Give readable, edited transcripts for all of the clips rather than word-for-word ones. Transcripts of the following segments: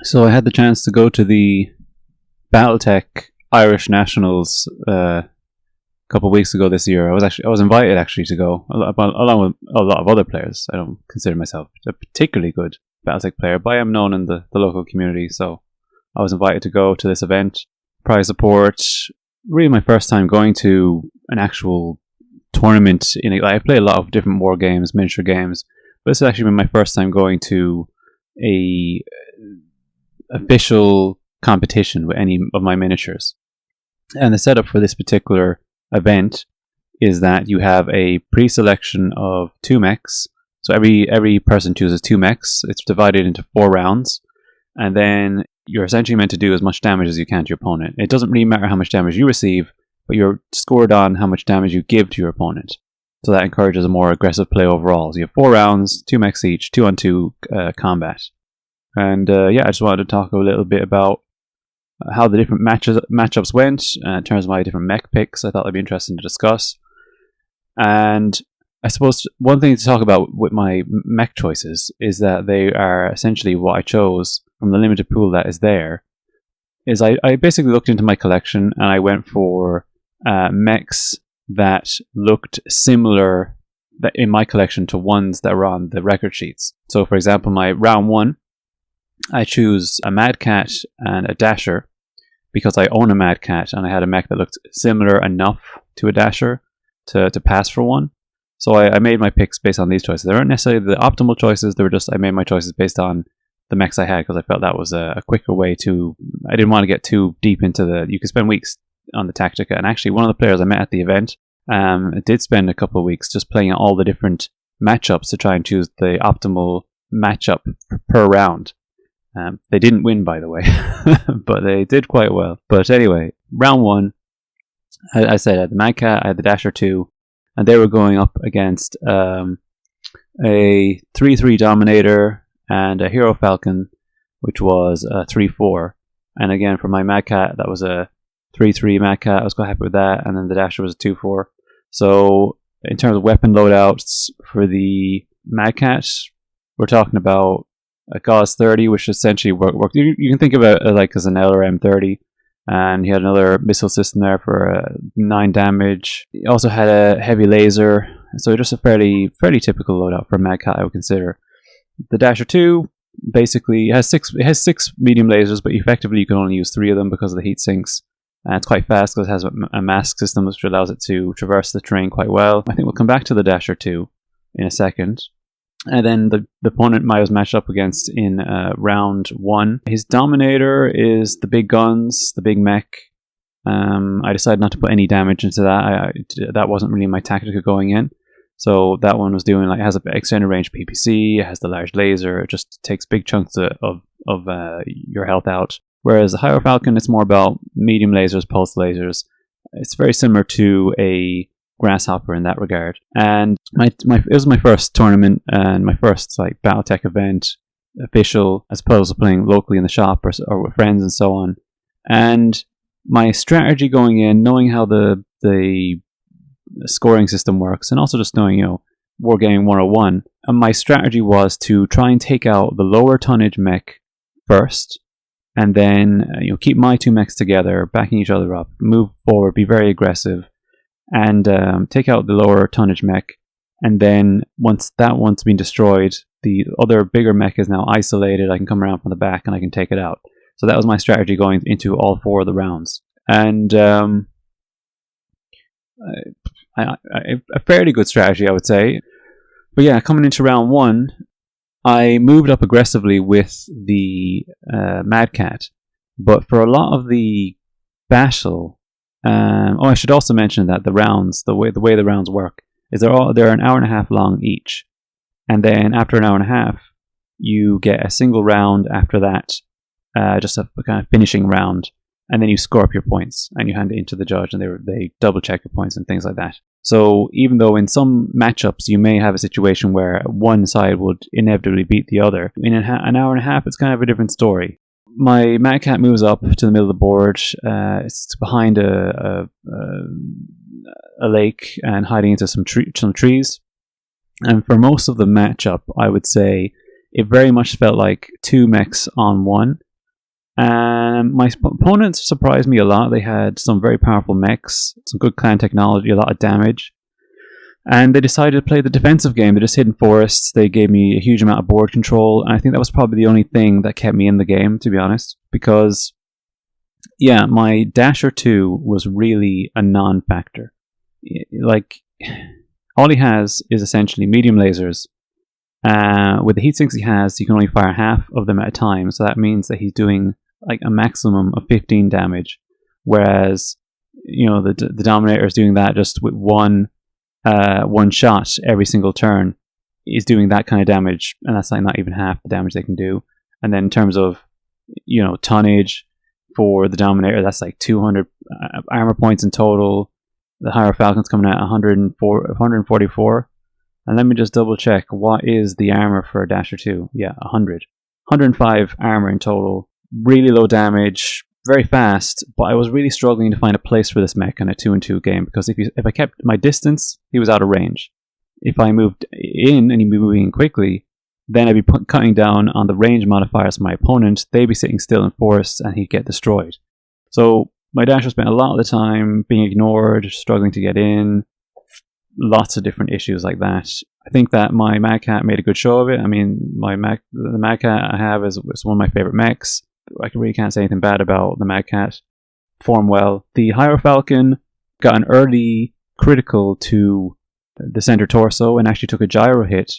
So I had the chance to go to the BattleTech Irish Nationals a couple of weeks ago this year. I was invited actually to go along with a lot of other players. I don't consider myself a particularly good BattleTech player, but I am known in the local community, so I was invited to go to this event. Prize support. Really, my first time going to an actual tournament. I play a lot of different war games, miniature games, but this has actually been my first time going to a official competition with any of my miniatures. And the setup for this particular event is that you have a pre-selection of 2 mechs. So every person chooses 2 mechs. It's divided into 4 rounds, and then you're essentially meant to do as much damage as you can to your opponent. It doesn't really matter how much damage you receive, but you're scored on how much damage you give to your opponent. So that encourages a more aggressive play overall. So you have 4 rounds, 2 mechs each, 2-on-2 combat. And I just wanted to talk a little bit about how the different matchups went in terms of my different mech picks. I thought it'd be interesting to discuss. And I suppose one thing to talk about with my mech choices is that they are essentially what I chose from the limited pool that is there. Is I basically looked into my collection and I went for mechs that looked similar in my collection to ones that were on the record sheets. So for example, my round 1, I choose a Mad Cat and a Dasher because I own a Mad Cat and I had a mech that looked similar enough to a Dasher to pass for one. So I made my picks based on these choices. They weren't necessarily the optimal choices, they were just, I made my choices based on the mechs I had because I felt that was a quicker way to, I didn't want to get too deep into you could spend weeks on the Tactica. And actually one of the players I met at the event did spend a couple of weeks just playing all the different matchups to try and choose the optimal matchup per round. They didn't win, by the way, but they did quite well. But anyway, round 1, I said I had the Mad Cat, I had the Dasher 2, and they were going up against a 3-3 Dominator and a Hero Falcon, which was a 3-4. And again, for my Mad Cat, that was a 3-3 Mad Cat. I was quite happy with that. And then the Dasher was a 2-4. So in terms of weapon loadouts for the Mad Cat, we're talking about a Gauss 30, which essentially worked. You can think of it like as an LRM 30, and he had another missile system there for 9 damage. He also had a heavy laser, so just a fairly typical loadout for a Mad Cat, I would consider. The Dasher 2 basically has 6 medium lasers, but effectively you can only use 3 of them because of the heat sinks. And it's quite fast because it has a mask system which allows it to traverse the terrain quite well. I think we'll come back to the Dasher 2 in a second. And then the opponent I was matched up against in round 1. His Dominator is the big guns, the big mech. I decided not to put any damage into that. That wasn't really my Tactica going in. So that one was doing, it has an extended range PPC, it has the large laser, it just takes big chunks of your health out. Whereas the Hero Falcon, it's more about medium lasers, pulse lasers. It's very similar to a Grasshopper in that regard. And it was my first tournament and my first BattleTech event, official, as opposed to playing locally in the shop or with friends and so on. And my strategy going in, knowing how the scoring system works, and also just knowing, Wargaming 101, and my strategy was to try and take out the lower tonnage mech first, and then keep my 2 mechs together, backing each other up, move forward, be very aggressive, and take out the lower tonnage mech. And then once that one's been destroyed, the other bigger mech is now isolated. I can come around from the back and I can take it out. So that was my strategy going into all 4 of the rounds. And a fairly good strategy, I would say. But yeah, coming into round 1, I moved up aggressively with the Mad Cat. But for a lot of the battle, I should also mention that the rounds, the way the rounds work, is they're an hour and a half long each, and then after an hour and a half, you get a single round after that, just a kind of finishing round, and then you score up your points and you hand it into the judge, and they double check your points and things like that. So even though in some matchups you may have a situation where one side would inevitably beat the other, in an hour and a half, it's kind of a different story. My Mad Cat moves up to the middle of the board. It's behind a lake and hiding into some trees. And for most of the matchup, I would say it very much felt like 2 mechs on 1. And my opponents surprised me a lot. They had some very powerful mechs, some good clan technology, a lot of damage. And they decided to play the defensive game. They just hid in forests. They gave me a huge amount of board control. And I think that was probably the only thing that kept me in the game, to be honest. Because, yeah, my Dasher 2 was really a non-factor. Like, all he has is essentially medium lasers. With the heat sinks he has, you can only fire half of them at a time. So that means that he's doing like a maximum of 15 damage. Whereas, the Dominator is doing that just with one shot every single turn. Is doing that kind of damage, and that's like not even half the damage they can do. And then in terms of tonnage for the Dominator, that's like 200 armor points in total. The Hierofalcon's coming at 144. And let me just double check, what is the armor for Dasher 2? Yeah, 100. 105 armor in total. Really low damage, very fast, but I was really struggling to find a place for this mech in a 2-2 game, because if I kept my distance, he was out of range. If I moved in and he'd be moving in quickly, then I'd be cutting down on the range modifiers of my opponent. They'd be sitting still in forests and he'd get destroyed. So my Dasher spent a lot of the time being ignored, struggling to get in, lots of different issues like that. I think that my Mad Cat made a good show of it. I mean, the Mad Cat I have is one of my favorite mechs. I really can't say anything bad about the Mad Cat. Performed well. The Hierofalcon got an early critical to the center torso and actually took a gyro hit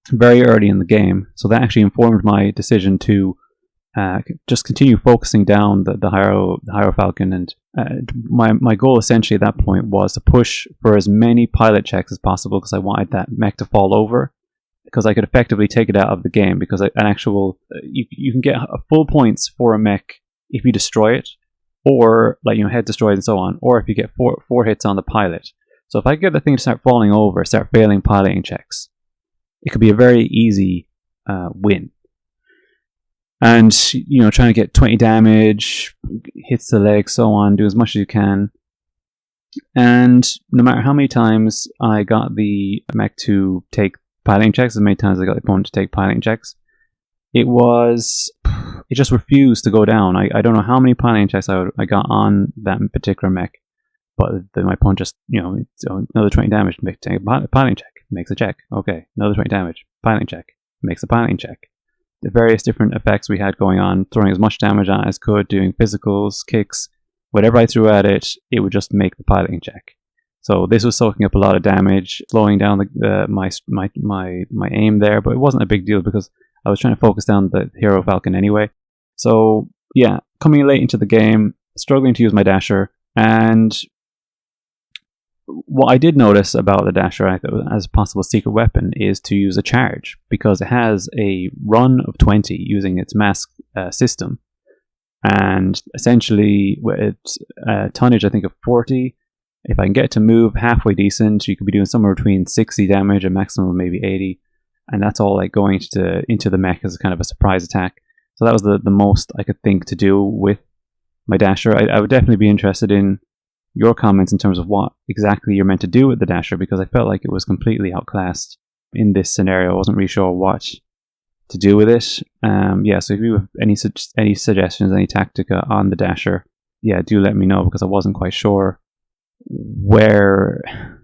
very early in the game. So that actually informed my decision to just continue focusing down the Hierofalcon. And my goal essentially at that point was to push for as many pilot checks as possible, because I wanted that mech to fall over, because I could effectively take it out of the game. Because you can get full points for a mech if you destroy it, or head destroyed and so on, or if you get four hits on the pilot. So if I get the thing to start falling over, start failing piloting checks, it could be a very easy win. And trying to get 20 damage, hits the leg, so on, do as much as you can. And no matter how many times I got the mech to take piloting checks, as many times I got the opponent to take piloting checks, it just refused to go down. I don't know how many piloting checks I got on that particular mech, but then my opponent just, another 20 damage, take a piloting check, makes a check. Okay, another 20 damage, piloting check, makes a piloting check. The various different effects we had going on, throwing as much damage on it as could, doing physicals, kicks, whatever I threw at it, it would just make the piloting check. So this was soaking up a lot of damage, slowing down my aim there, but it wasn't a big deal because I was trying to focus down the Hierofalcon anyway. So yeah, coming late into the game, struggling to use my Dasher, and what I did notice about the Dasher as a possible secret weapon is to use a charge, because it has a run of 20 using its mask system, and essentially it's tonnage I think of 40. If I can get it to move halfway decent, you could be doing somewhere between 60 damage, a maximum of maybe 80, and that's all going into the mech as a kind of a surprise attack. So that was the most I could think to do with my Dasher. I would definitely be interested in your comments in terms of what exactly you're meant to do with the Dasher, because I felt like it was completely outclassed in this scenario. I wasn't really sure what to do with it. So if you have any suggestions, any tactica on the Dasher, do let me know, because I wasn't quite sure where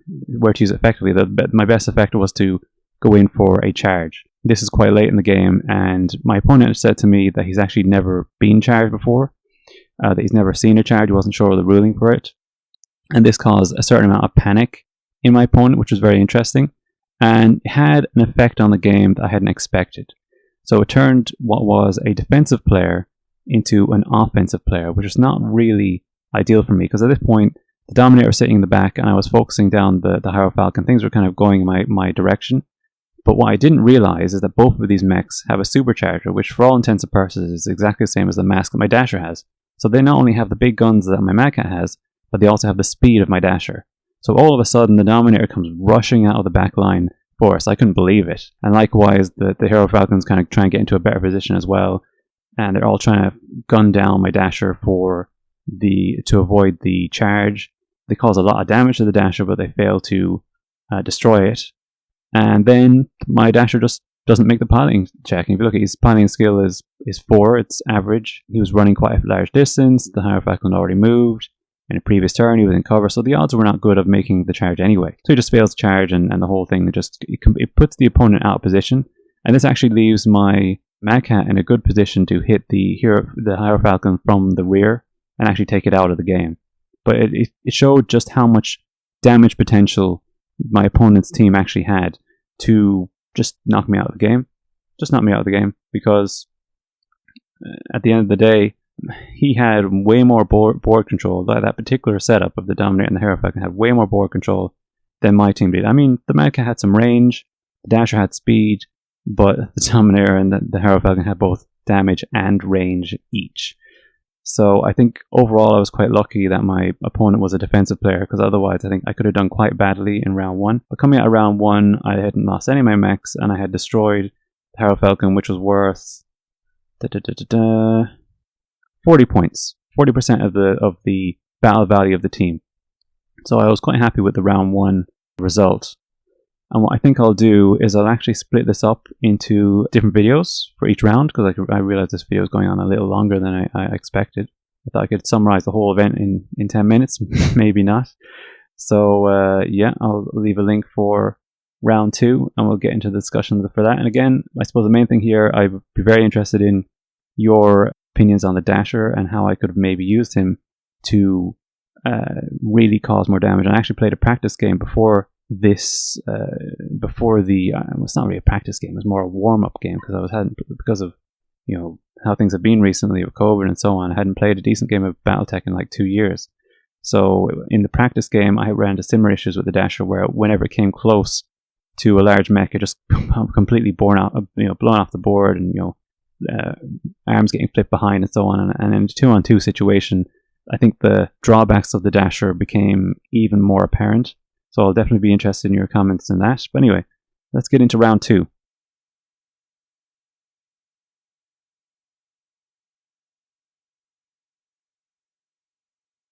to use it effectively. My best effect was to go in for a charge. This is quite late in the game, and my opponent said to me that he's actually never been charged before, that he's never seen a charge, he wasn't sure of the ruling for it. And this caused a certain amount of panic in my opponent, which was very interesting, and it had an effect on the game that I hadn't expected. So it turned what was a defensive player into an offensive player, which is not really ideal for me, because at this point, the Dominator was sitting in the back and I was focusing down the Hierofalcon. Things were kind of going in my direction. But what I didn't realize is that both of these mechs have a supercharger, which for all intents and purposes is exactly the same as the mask that my Dasher has. So they not only have the big guns that my Mad Cat has, but they also have the speed of my Dasher. So all of a sudden, the Dominator comes rushing out of the back line for us. I couldn't believe it. And likewise, the Hierofalcon's kind of trying to get into a better position as well. And they're all trying to gun down my Dasher to avoid the charge. They cause a lot of damage to the Dasher, but they fail to destroy it. And then my Dasher just doesn't make the piloting check. And if you look at his piloting skill is 4, it's average. He was running quite a large distance. The Hierophant already moved. In a previous turn, he was in cover, so the odds were not good of making the charge anyway. So he just fails to charge, and the whole thing it puts the opponent out of position. And this actually leaves my Mad Cat in a good position to hit the Hierophant from the rear and actually take it out of the game. But it showed just how much damage potential my opponent's team actually had to just knock me out of the game. Just knock me out of the game, because at the end of the day, he had way more board control. That particular setup of the Dominator and the Hierophant had way more board control than my team did. I mean, the Mad Cat had some range, the Dasher had speed, but the Dominator and the Hierophant had both damage and range each. So I think overall I was quite lucky that my opponent was a defensive player, because otherwise I think I could have done quite badly in round 1. But coming out of round 1, I hadn't lost any of my mechs, and I had destroyed the Hierophant, which was worth 40 points, 40% of the battle value of the team. So I was quite happy with the round 1 result. And what I think I'll do is I'll actually split this up into different videos for each round, because I realized this video is going on a little longer than I expected. I thought I could summarize the whole event in 10 minutes, maybe not. So yeah, I'll leave a link for round 2, and we'll get into the discussion for that. And again, I suppose the main thing here, I'd be very interested in your opinions on the Dasher and how I could have maybe used him to really cause more damage. And I actually played a practice game before this, before the it's not really a practice game, it's more a warm-up game, because of how things have been recently with COVID and so on. I hadn't played a decent game of BattleTech in like 2 years. So in the practice game, I ran into similar issues with the Dasher, where whenever it came close to a large mech, it just completely blown off the board, and arms getting flipped behind and so on. And in a 2-on-2 situation, I think the drawbacks of the Dasher became even more apparent. So I'll definitely be interested in your comments on that. But anyway, let's get into round 2.